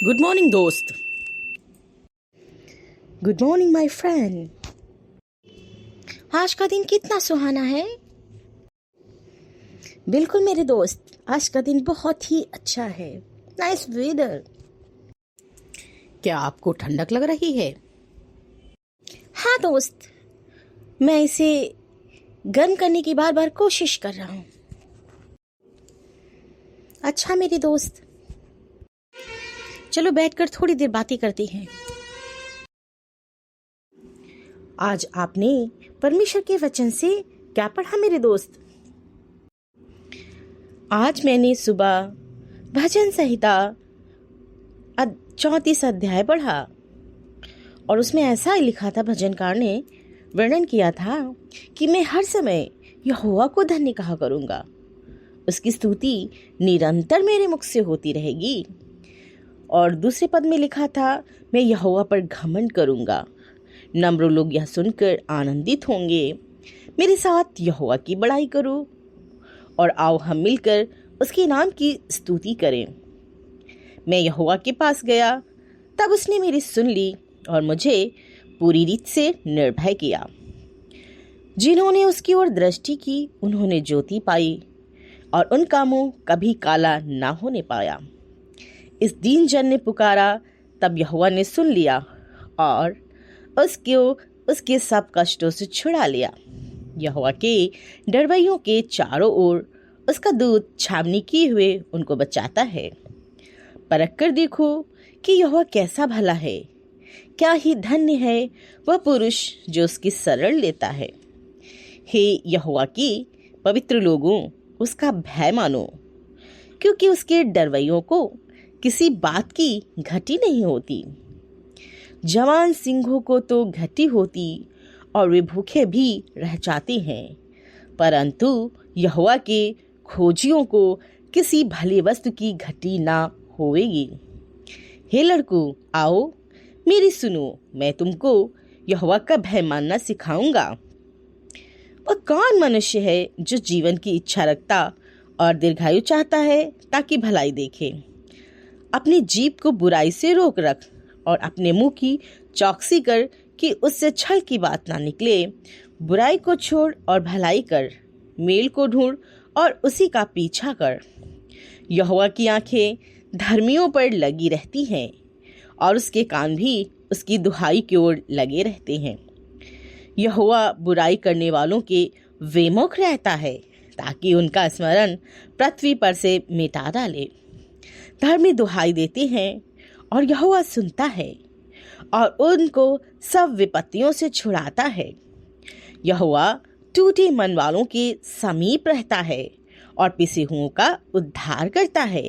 Good morning दोस्त। Good morning my friend. आज का दिन कितना सुहाना है। बिल्कुल मेरे दोस्त, आज का दिन बहुत ही अच्छा है। Nice weather. क्या आपको ठंडक लग रही है? हाँ दोस्त, मैं इसे गर्म करने की बार बार कोशिश कर रहा हूँ। अच्छा मेरे दोस्त, चलो बैठकर थोड़ी देर बातें करते हैं। आज आपने परमेश्वर के वचन से क्या पढ़ा मेरे दोस्त? आज मैंने सुबह भजन संहिता 34 अध्याय पढ़ा और उसमें ऐसा लिखा था, भजनकार ने वर्णन किया था कि मैं हर समय यहोवा को धन्य कहा करूँगा, उसकी स्तुति निरंतर मेरे मुख से होती रहेगी। और दूसरे पद में लिखा था, मैं यहोवा पर घमंड करूँगा, नम्र लोग यह सुनकर आनंदित होंगे। मेरे साथ यहोवा की बड़ाई करो और आओ हम मिलकर उसके नाम की स्तुति करें। मैं यहोवा के पास गया, तब उसने मेरी सुन ली और मुझे पूरी रीत से निर्भय किया। जिन्होंने उसकी ओर दृष्टि की उन्होंने ज्योति पाई और उनका मुंह कभी काला ना होने पाया। इस दीन जन ने पुकारा, तब यहोवा ने सुन लिया और उसके सब कष्टों से छुड़ा लिया। यहोवा के डरवैयों के चारों ओर उसका दूत छावनी किए हुए उनको बचाता है। परख कर देखो कि यहोवा कैसा भला है। क्या ही धन्य है वह पुरुष जो उसकी शरण लेता है। हे यहोवा की पवित्र लोगों, उसका भय मानो, क्योंकि उसके डरवैयों को किसी बात की घटी नहीं होती। जवान सिंहों को तो घटी होती और वे भूखे भी रह जाते हैं, परंतु यहोवा के खोजियों को किसी भली वस्तु की घटी ना होवेगी। हे लड़कों, आओ मेरी सुनो, मैं तुमको यहोवा का भय मानना सिखाऊंगा। वह कौन मनुष्य है जो जीवन की इच्छा रखता और दीर्घायु चाहता है ताकि भलाई देखे। अपनी जीभ को बुराई से रोक रख और अपने मुंह की चौकसी कर कि उससे छल की बात ना निकले। बुराई को छोड़ और भलाई कर, मेल को ढूंढ और उसी का पीछा कर। यहोवा की आंखें धर्मियों पर लगी रहती हैं और उसके कान भी उसकी दुहाई की ओर लगे रहते हैं। यहोवा बुराई करने वालों के विमुख रहता है ताकि उनका स्मरण पृथ्वी पर से मिटा डाले। धर्मी दुहाई देते हैं और यहोवा सुनता है और उनको सब विपत्तियों से छुड़ाता है। यहोवा टूटे मन वालों के समीप रहता है और पिसे हुओं का उद्धार करता है।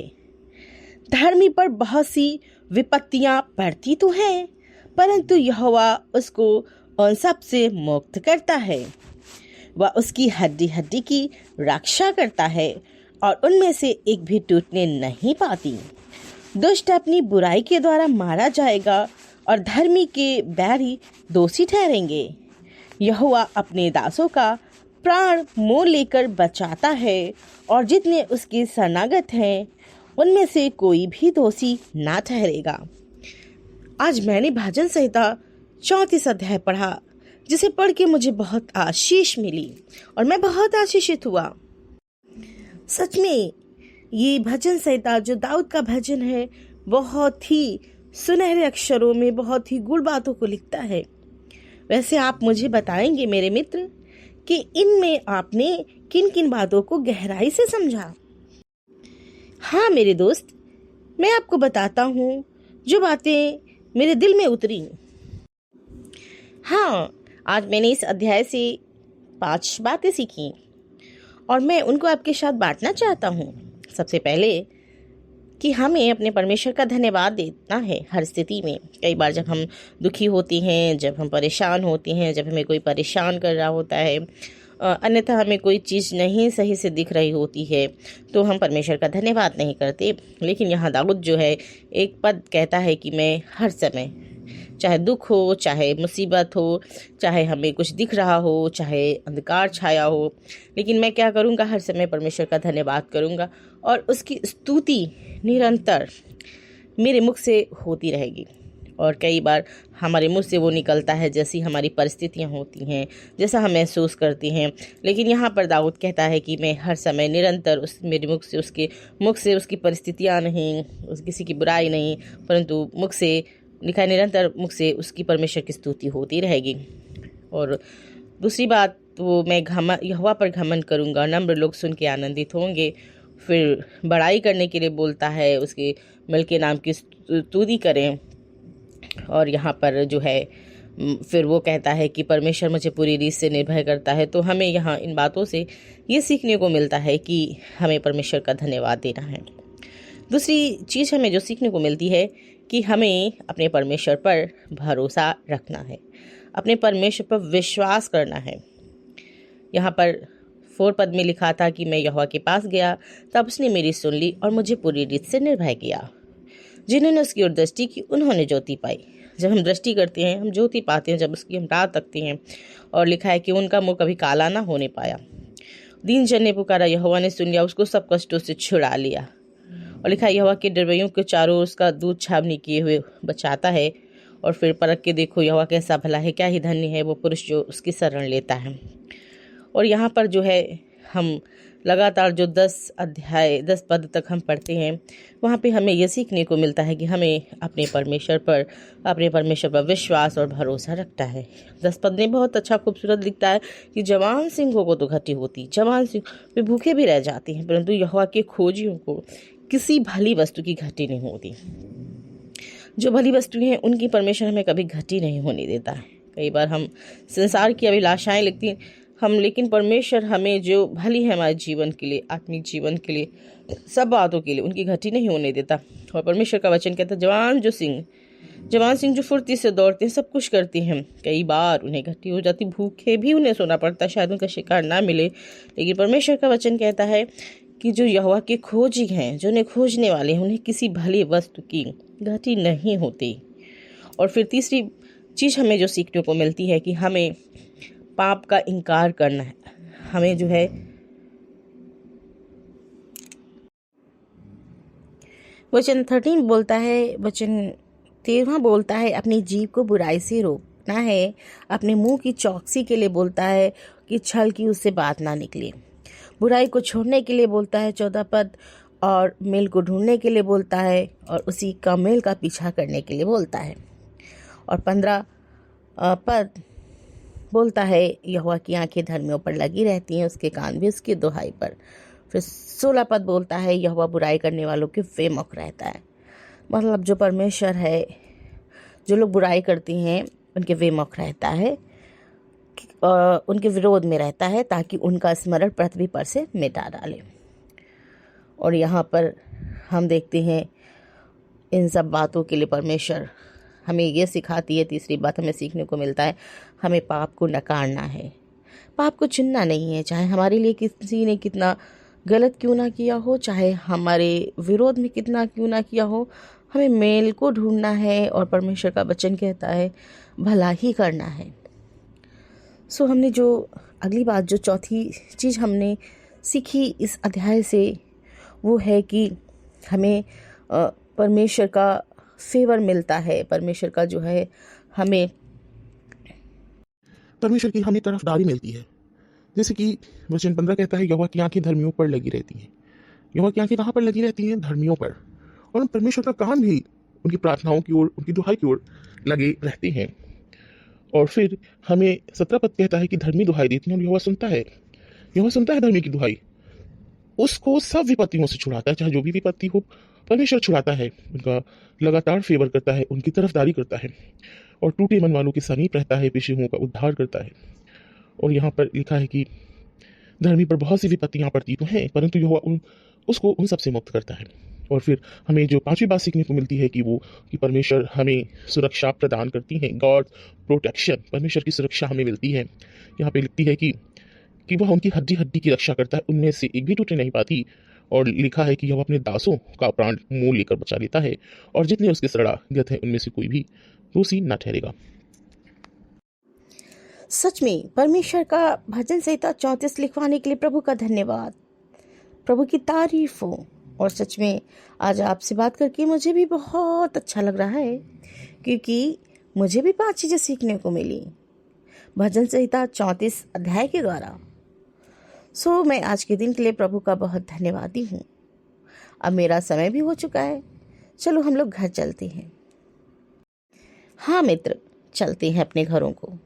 धर्मी पर बहुत सी विपत्तियां पड़ती तो हैं, परंतु यहोवा उसको उन सब से मुक्त करता है। वह उसकी हड्डी हड्डी की रक्षा करता है और उनमें से एक भी टूटने नहीं पाती। दुष्ट अपनी बुराई के द्वारा मारा जाएगा और धर्मी के बैरी दोषी ठहरेंगे। यहोवा अपने दासों का प्राण मोल लेकर बचाता है और जितने उसके शरणागत हैं उनमें से कोई भी दोषी ना ठहरेगा। आज मैंने भजन संहिता 34 अध्याय पढ़ा, जिसे पढ़ के मुझे बहुत आशीष मिली और मैं बहुत आशीषित हुआ। सच में ये भजन संहिता जो दाऊद का भजन है, बहुत ही सुनहरे अक्षरों में बहुत ही गुड़ बातों को लिखता है। वैसे आप मुझे बताएंगे मेरे मित्र कि इनमें आपने किन किन बातों को गहराई से समझा। हाँ मेरे दोस्त, मैं आपको बताता हूँ जो बातें मेरे दिल में उतरी। हाँ, आज मैंने इस अध्याय से 5 बातें सीखी और मैं उनको आपके साथ बांटना चाहता हूँ। सबसे पहले कि हमें अपने परमेश्वर का धन्यवाद देना है हर स्थिति में। कई बार जब हम दुखी होते हैं, जब हम परेशान होते हैं, जब हमें कोई परेशान कर रहा होता है, अन्यथा हमें कोई चीज़ नहीं सही से दिख रही होती है, तो हम परमेश्वर का धन्यवाद नहीं करते। लेकिन यहाँ दाऊद जो है, एक पद कहता है कि मैं हर समय, चाहे दुख हो, चाहे मुसीबत हो, चाहे हमें कुछ दिख रहा हो, चाहे अंधकार छाया हो, लेकिन मैं क्या करूँगा, हर समय परमेश्वर का धन्यवाद करूँगा और उसकी स्तुति निरंतर मेरे मुख से होती रहेगी। और कई बार हमारे मुंह से वो निकलता है जैसी हमारी परिस्थितियां होती हैं, जैसा हम महसूस करते हैं। लेकिन यहाँ पर दाऊद कहता है कि मैं हर समय निरंतर मेरे मुख से उसकी परिस्थितियां नहीं, किसी की बुराई नहीं, परंतु मुख से लिखा है निरंतर मुख से उसकी परमेश्वर की स्तुति होती रहेगी। और दूसरी बात, तो मैं यहोवा पर घमंड करूँगा, नम्र लोग सुन के आनंदित होंगे। फिर बड़ाई करने के लिए बोलता है, उसके मिल के नाम की स्तुति करें। और यहाँ पर जो है फिर वो कहता है कि परमेश्वर मुझे पूरी रीत से निर्भय करता है। तो हमें यहाँ इन बातों से ये सीखने को मिलता है कि हमें परमेश्वर का धन्यवाद देना है। दूसरी चीज़ हमें जो सीखने को मिलती है कि हमें अपने परमेश्वर पर भरोसा रखना है, अपने परमेश्वर पर विश्वास करना है। यहाँ पर 4 पद में लिखा था कि मैं यहोवा के पास गया, तब उसने मेरी सुन ली और मुझे पूरी रीत से निर्भय किया। जिन्होंने उसकी ओर दृष्टि की उन्होंने ज्योति पाई। जब हम दृष्टि करते हैं हम ज्योति पाते हैं, जब उसकी हम राह तकते हैं। और लिखा है कि उनका मुंह कभी काला ना होने पाया। दीन जन ने पुकारा, यहोवा ने सुन लिया, उसको सब कष्टों से छुड़ा लिया। और लिखा है यहोवा के डरवैयों के चारों ओर उसका दूध छावनी किए हुए बचाता है। और फिर परख के देखो यहोवा कैसा भला है, क्या ही धन्य है वो पुरुष जो उसकी शरण लेता है। और यहाँ पर जो है हम लगातार जो 10 पद तक हम पढ़ते हैं, वहाँ पे हमें ये सीखने को मिलता है कि हमें अपने परमेश्वर पर विश्वास और भरोसा रखता है। 10 पद में बहुत अच्छा खूबसूरत लिखता है कि जवान सिंहों को तो घटी होती, जवान सिंह वे भूखे भी रह जाते हैं, परंतु यहोवा के खोजियों को किसी भली वस्तु की घटी नहीं होती। जो भली वस्तुएं हैं उनकी परमेश्वर हमें कभी घटी नहीं होने देता है। कई बार हम संसार की अभिलाषाएं लिखती हैं लेकिन परमेश्वर हमें जो भली है हमारे जीवन के लिए, आत्मिक जीवन के लिए, सब बातों के लिए उनकी घटी नहीं होने देता। और परमेश्वर का वचन कहता है जवान सिंह जो फुर्ती से दौड़ते हैं, सब कुछ करते हैं, कई बार उन्हें घटी हो जाती, भूखे भी उन्हें सोना पड़ता, शायद उनका शिकार ना मिले। लेकिन परमेश्वर का वचन कहता है कि जो यहोवा के खोजी हैं, जो उन्हें खोजने वाले हैं, उन्हें किसी भली वस्तु की घटी नहीं होती। और फिर तीसरी चीज़ हमें जो सीखने को मिलती है कि हमें पाप का इनकार करना है। हमें जो है वचन 13 बोलता है, वचन 13 बोलता है अपनी जीभ को बुराई से रोकना है, अपने मुंह की चौकसी के लिए बोलता है कि छल की उससे बात ना निकले। बुराई को छोड़ने के लिए बोलता है 14 पद, और मेल को ढूंढने के लिए बोलता है, और उसी का मेल का पीछा करने के लिए बोलता है। और 15 पद बोलता है यहोवा की आंखें धर्मियों पर लगी रहती हैं, उसके कान भी उसकी दुहाई पर। फिर 16 पद बोलता है यहोवा बुराई करने वालों के बेमुख रहता है। मतलब जो परमेश्वर है, जो लोग बुराई करते हैं उनके बेमुख रहता है, उनके विरोध में रहता है, ताकि उनका स्मरण पृथ्वी पर से मिटा डाले। और यहाँ पर हम देखते हैं इन सब बातों के लिए परमेश्वर हमें ये सिखाती है। तीसरी बात हमें सीखने को मिलता है, हमें पाप को नकारना है, पाप को चुनना नहीं है। चाहे हमारे लिए किसी ने कितना गलत क्यों ना किया हो, चाहे हमारे विरोध में कितना क्यों ना किया हो, हमें मेल को ढूंढना है। और परमेश्वर का वचन कहता है भला ही करना है। सो हमने जो अगली बात, जो चौथी चीज़ हमने सीखी इस अध्याय से, वो है कि हमें परमेश्वर का फेवर मिलता है। परमेश्वर का जो है हमें परमेश्वर की हमें तरफदारी मिलती है। जैसे कि वचन 15 कहता है यहोवा की आंखें धर्मियों पर लगी रहती हैं। यहोवा की आंखें कहाँ पर लगी रहती हैं? धर्मियों पर। और परमेश्वर का कान भी उनकी प्रार्थनाओं की ओर, उनकी दुहाई की ओर लगे रहते हैं। और फिर हमें 17 पद कहता है कि धर्मी दुहाई देती हैं और यहोवा सुनता है। यहोवा सुनता है धर्मी की दुहाई, उसको सब विपत्तियों से छुड़ाता है, चाहे जो भी विपत्ति हो परमेश्वर छुड़ाता है, उनका लगातार फेवर करता है, उनकी तरफदारी करता है, और टूटे मन वालों के समीप रहता है, पिछे हुओं का उद्धार करता है। और यहाँ पर लिखा है कि धर्मी पर बहुत सी विपत्तियां पड़ती तो हैं, परंतु यहोवा उसको उन सबसे मुक्त करता है। और फिर हमें जो पांचवी बात सीखने को मिलती है कि परमेश्वर हमें सुरक्षा प्रदान करती हैं। गॉड प्रोटेक्शन, परमेश्वर की सुरक्षा हमें मिलती है। यहाँ पे लिखती है कि वह उनकी हड्डी हड्डी की रक्षा करता है, उनमें से एक भी टूटने नहीं पाती। और लिखा है कि वह अपने दासों का प्राण मोल लेकर बचा लेता है, और जितने उसके शरणागत हैं उनमें से कोई भी दोषी न ठहरेगा। सच में परमेश्वर का भजन संहिता 34 लिखवाने के लिए प्रभु का धन्यवाद, प्रभु की तारीफ हो। और सच में आज आपसे बात करके मुझे भी बहुत अच्छा लग रहा है, क्योंकि मुझे भी 5 चीज़ें सीखने को मिली भजन संहिता 34 अध्याय के द्वारा। मैं आज के दिन के लिए प्रभु का बहुत धन्यवादी हूँ। अब मेरा समय भी हो चुका है, चलो हम लोग घर चलते हैं। हाँ मित्र, चलते हैं अपने घरों को।